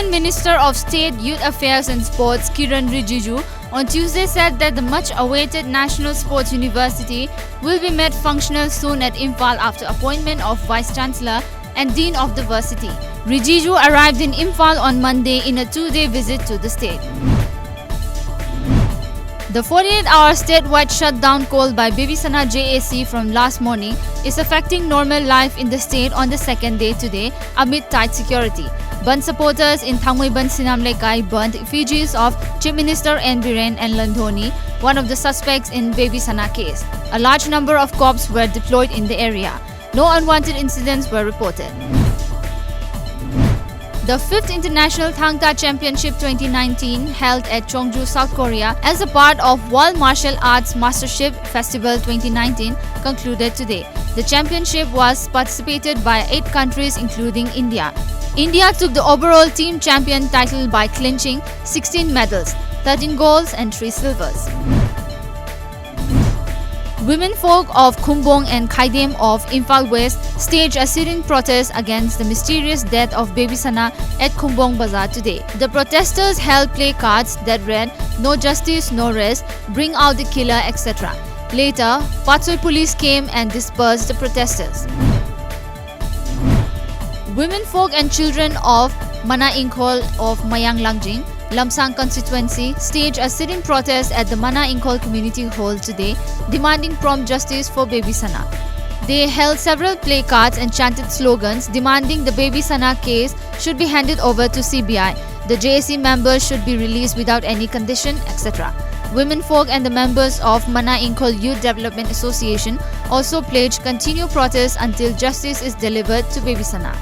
Union Minister of State, Youth Affairs and Sports, Kiran Rijiju, on Tuesday said that the much-awaited National Sports University will be made functional soon at Imphal after appointment of Vice-Chancellor and Dean of the Varsity. Rijiju arrived in Imphal on Monday in a two-day visit to the state. The 48-hour statewide shutdown called by Babysana JAC from last morning is affecting normal life in the state on the second day today amid tight security. Band supporters in Thangmoiban Sinamlekai burned effigies of Chief Minister N. Biren and Landhoni, one of the suspects in Babysana case. A large number of cops were deployed in the area. No unwanted incidents were reported. The 5th International Thangta Championship 2019 held at Cheongju, South Korea as a part of World Martial Arts Mastership Festival 2019 concluded today. The championship was participated by 8 countries including India. India took the overall team champion title by clinching 16 medals, 13 golds and 3 silvers. Women folk of Khumbong and Khaidem of Imphal West staged a sitting protest against the mysterious death of Babysana at Khumbong Bazaar today. The protesters held placards that read, "No justice, no rest, bring out the killer," etc. Later, Patsoi police came and dispersed the protesters. Women folk and children of Mana Inkhol of Mayang Langjing, Lamsang constituency staged a sitting protest at the Mana Inkhol Community Hall today, demanding prompt justice for Babysana. They held several placards and chanted slogans demanding the Babysana case should be handed over to CBI, the JAC members should be released without any condition, etc. Women folk and the members of Mana Inkhol Youth Development Association also pledged continued protests until justice is delivered to Babysana.